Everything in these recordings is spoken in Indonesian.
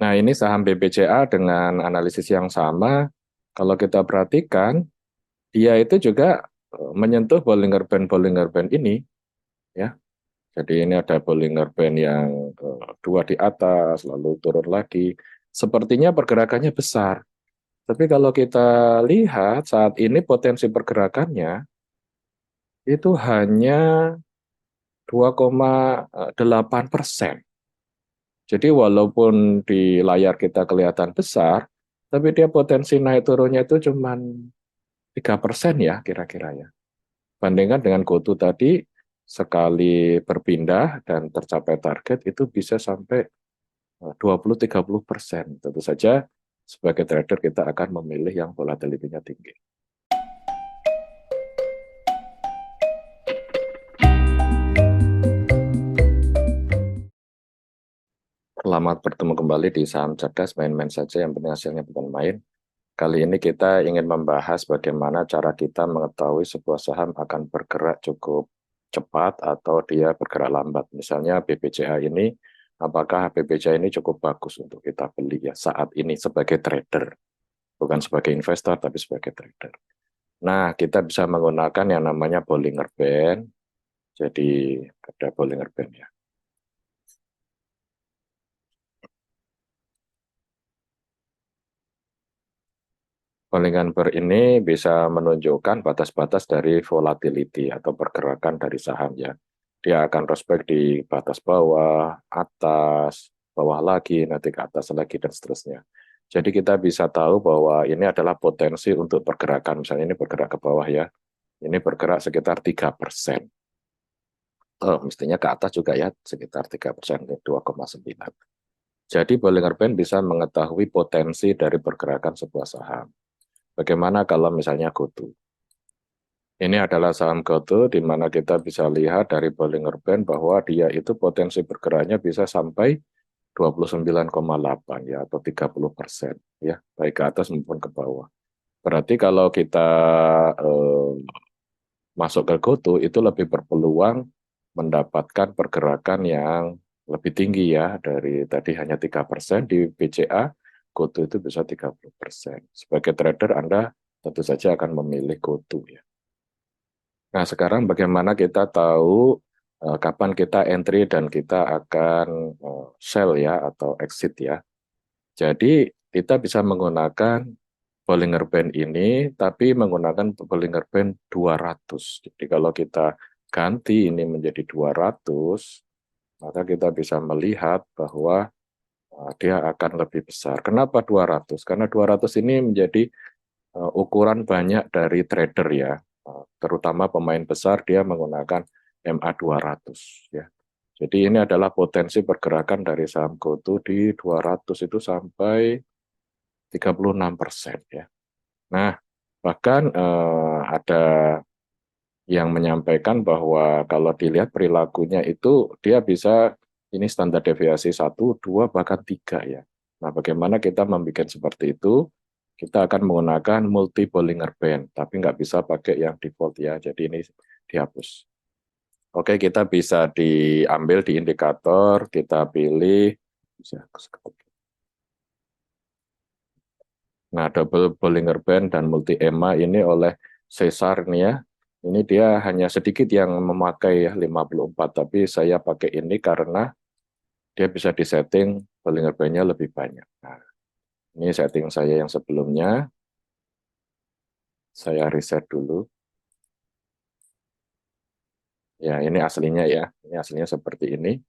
Nah, ini saham BBCA dengan analisis yang sama. Kalau kita perhatikan, dia itu juga menyentuh Bollinger Band ini, ya. Jadi ini ada Bollinger Band yang dua di atas, lalu turun lagi. Sepertinya pergerakannya besar. Tapi kalau kita lihat saat ini potensi pergerakannya itu hanya 2,8%. Jadi walaupun di layar kita kelihatan besar, tapi dia potensi naik turunnya itu cuma 3% ya kira-kira ya. Bandingkan dengan GoTo tadi, sekali berpindah dan tercapai target itu bisa sampai 20-30%. Tentu saja sebagai trader kita akan memilih yang volatility-nya tinggi. Selamat bertemu kembali di Saham Cerdas, main-main saja yang penting hasilnya bukan main. Kali ini kita ingin membahas bagaimana cara kita mengetahui sebuah saham akan bergerak cukup cepat atau dia bergerak lambat. Misalnya BBCA ini, apakah BBCA ini cukup bagus untuk kita beli ya saat ini sebagai trader, bukan sebagai investor tapi sebagai trader. Nah, kita bisa menggunakan yang namanya Bollinger Band. Jadi ada Bollinger Band ya. Bollinger Band ini bisa menunjukkan batas-batas dari volatility atau pergerakan dari saham ya. Dia akan prospek di batas bawah, atas, bawah lagi, nanti ke atas lagi, dan seterusnya. Jadi kita bisa tahu bahwa ini adalah potensi untuk pergerakan. Misalnya ini bergerak ke bawah ya, ini bergerak sekitar 3%. Oh, mestinya ke atas juga ya, sekitar 3%, 2,9. Jadi Bollinger Band bisa mengetahui potensi dari pergerakan sebuah saham. Bagaimana kalau misalnya GoTo? Ini adalah saham GoTo di mana kita bisa lihat dari Bollinger Band bahwa dia itu potensi bergeraknya bisa sampai 29,8 ya atau 30% ya, baik ke atas maupun ke bawah. Berarti kalau kita eh, masuk ke GoTo itu lebih berpeluang mendapatkan pergerakan yang lebih tinggi ya dari tadi hanya 3% di BCA, GoTo itu bisa 30%. Sebagai trader Anda tentu saja akan memilih GoTo ya. Nah, sekarang bagaimana kita tahu kapan kita entry dan kita akan sell ya atau exit ya. Jadi kita bisa menggunakan Bollinger Band ini, tapi menggunakan Bollinger Band 200. Jadi kalau kita ganti ini menjadi 200, maka kita bisa melihat bahwa dia akan lebih besar. Kenapa 200? Karena 200 ini menjadi ukuran banyak dari trader ya, terutama pemain besar dia menggunakan MA 200 ya. Jadi ini adalah potensi pergerakan dari saham GoTo di 200 itu sampai 36% ya. Nah, bahkan ada yang menyampaikan bahwa kalau dilihat perilakunya itu dia bisa ini standar deviasi 1, 2, bahkan 3 ya. Nah, bagaimana kita membuat seperti itu? Kita akan menggunakan multi Bollinger Band, tapi nggak bisa pakai yang default ya, jadi ini dihapus. Oke, kita bisa diambil di indikator, kita pilih, nah double Bollinger Band dan multi EMA ini oleh Cesar nih ya, ini dia hanya sedikit yang memakai ya 54, tapi saya pakai ini karena dia bisa disetting Bollinger Band-nya lebih banyak. Nah, ini setting saya yang sebelumnya, saya reset dulu. Ya, ini aslinya ya. Ini aslinya seperti ini.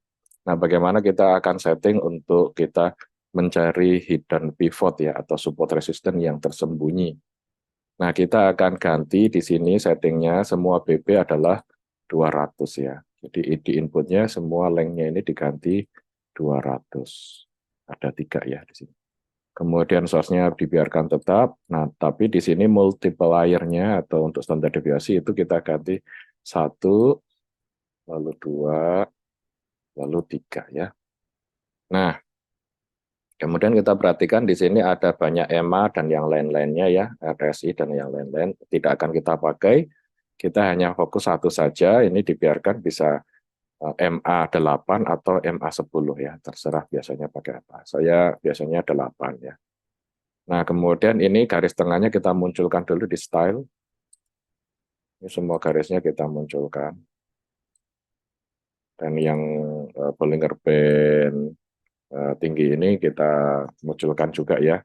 Nah, bagaimana kita akan setting untuk kita mencari hidden pivot ya atau support resistance yang tersembunyi. Nah, kita akan ganti di sini settingnya semua BP adalah 200 ya. Jadi di inputnya semua lengthnya ini diganti 200. Ada 3 ya di sini. Kemudian source-nya dibiarkan tetap. Nah, tapi di sini multiplier-nya atau untuk standar deviasi itu kita ganti 1, lalu 2, lalu 3 ya. Nah, kemudian kita perhatikan di sini ada banyak EMA dan yang lain-lainnya ya, RSI dan yang lain-lain. Tidak akan kita pakai, kita hanya fokus satu saja, ini dibiarkan bisa MA8 atau MA10 ya, terserah biasanya pakai apa. Saya biasanya 8 ya. Nah, kemudian ini garis tengahnya kita munculkan dulu di style. Ini semua garisnya kita munculkan. Dan yang Bollinger Band tinggi ini kita munculkan juga ya.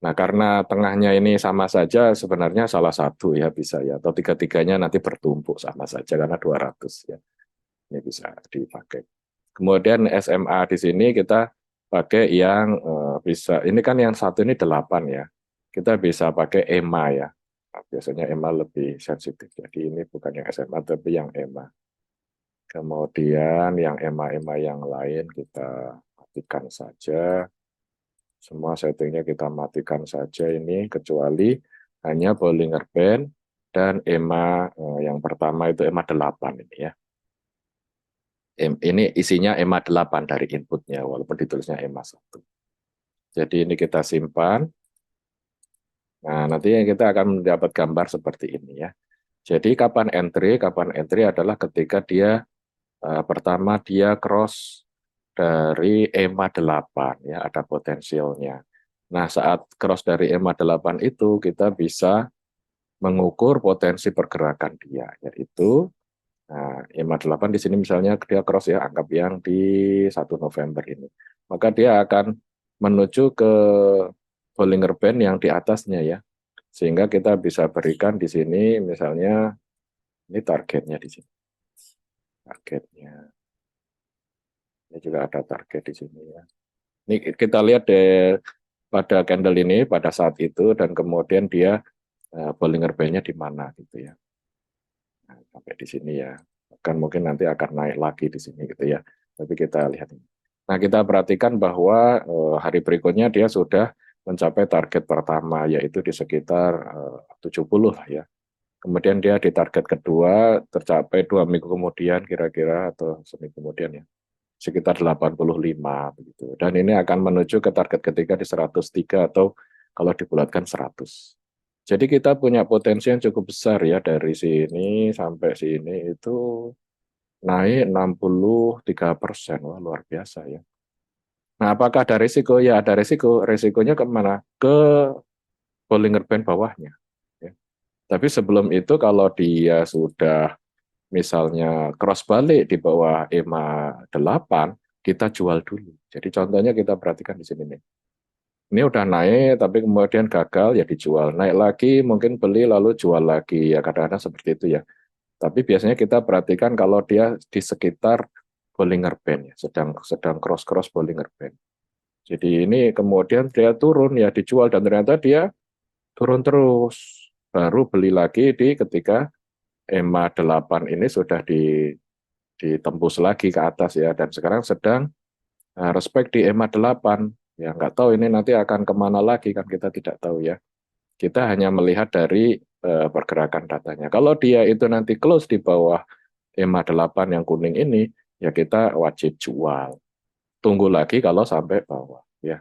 Nah, karena tengahnya ini sama saja, sebenarnya salah satu ya bisa ya. Atau tiga-tiganya nanti bertumpuk sama saja karena 200 ya. Ini bisa dipakai. Kemudian SMA di sini kita pakai yang bisa, ini kan yang satu ini 8 ya. Kita bisa pakai EMA ya. Nah, biasanya EMA lebih sensitif. Jadi ini bukan yang SMA tapi yang EMA. Kemudian yang EMA-EMA yang lain kita matikan saja. Semua settingnya kita matikan saja ini, kecuali hanya Bollinger Band dan EMA yang pertama itu EMA 8 ini ya. Ini isinya EMA 8 dari inputnya, walaupun ditulisnya EMA 1. Jadi ini kita simpan. Nah, nanti kita akan mendapat gambar seperti ini ya. Jadi kapan entry? Kapan entry adalah ketika dia pertama dia cross dari EMA 8 ya, ada potensialnya. Nah, saat cross dari EMA 8 itu kita bisa mengukur potensi pergerakan dia, yaitu EMA 8 di sini misalnya dia cross ya, anggap yang di 1 November ini. Maka dia akan menuju ke Bollinger Band yang di atasnya ya. Sehingga kita bisa berikan di sini misalnya ini targetnya di sini. Targetnya. Ini juga ada target di sini ya. Ini kita lihat deh pada candle ini pada saat itu dan kemudian dia Bollinger Band-nya di mana gitu ya. Nah, sampai di sini ya. Kan mungkin nanti akan naik lagi di sini gitu ya. Tapi kita lihat ini. Nah, kita perhatikan bahwa hari berikutnya dia sudah mencapai target pertama yaitu di sekitar 70 lah ya. Kemudian dia di target kedua tercapai 2 minggu kemudian kira-kira atau seminggu kemudian ya. Sekitar 85 begitu. Dan ini akan menuju ke target ketiga di 103 atau kalau dibulatkan 100. Jadi kita punya potensi yang cukup besar ya dari sini sampai sini itu naik 63%. Wah, luar biasa ya. Nah, apakah ada risiko? Ya, ada risiko. Risikonya kemana? Ke Bollinger Band bawahnya. Ya. Tapi sebelum itu kalau dia sudah misalnya cross balik di bawah EMA 8, kita jual dulu. Jadi contohnya kita perhatikan di sini nih. Ini udah naik, tapi kemudian gagal, ya dijual. Naik lagi, mungkin beli, lalu jual lagi. Ya kadang-kadang seperti itu ya. Tapi biasanya kita perhatikan kalau dia di sekitar Bollinger Band, ya, sedang cross-cross Bollinger Band. Jadi ini kemudian dia turun, ya dijual, dan ternyata dia turun terus. Baru beli lagi di ketika EMA 8 ini sudah ditembus lagi ke atas ya. Dan sekarang sedang respect di EMA 8. Ya nggak tahu ini nanti akan kemana lagi kan kita tidak tahu ya. Kita hanya melihat dari pergerakan datanya. Kalau dia itu nanti close di bawah EMA 8 yang kuning ini, ya kita wajib jual. Tunggu lagi kalau sampai bawah ya.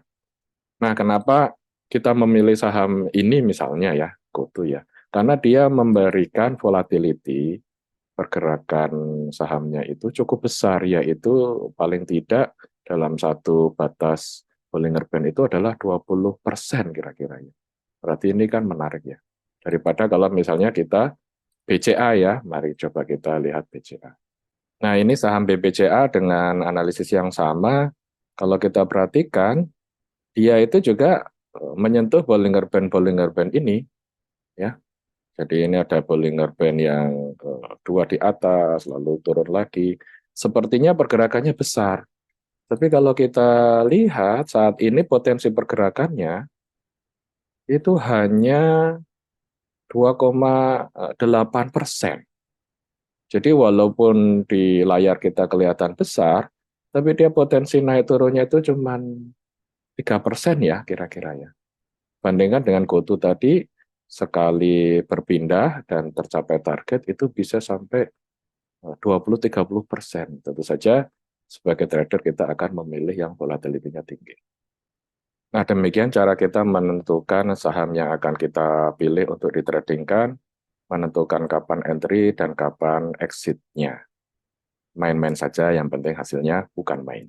Nah, kenapa kita memilih saham ini misalnya ya, GoTo ya? Karena dia memberikan volatility pergerakan sahamnya itu cukup besar, yaitu paling tidak dalam satu batas Bollinger Band itu adalah 20% kira-kira ya. Berarti ini kan menarik ya. Daripada kalau misalnya kita BCA ya, mari coba kita lihat BCA. Nah, ini saham BBCA dengan analisis yang sama, kalau kita perhatikan, dia itu juga menyentuh Bollinger Band ini, ya. Jadi ini ada Bollinger Band yang dua di atas, lalu turun lagi. Sepertinya pergerakannya besar. Tapi kalau kita lihat saat ini potensi pergerakannya itu hanya 2,8%. Jadi walaupun di layar kita kelihatan besar, tapi dia potensi naik turunnya itu cuma 3% ya kira-kira ya. Bandingkan dengan GoTo tadi, sekali berpindah dan tercapai target itu bisa sampai 20-30%. Tentu saja sebagai trader kita akan memilih yang volatility-nya tinggi. Nah, demikian cara kita menentukan saham yang akan kita pilih untuk ditradingkan, menentukan kapan entry dan kapan exit-nya. main-main saja, yang penting hasilnya bukan main.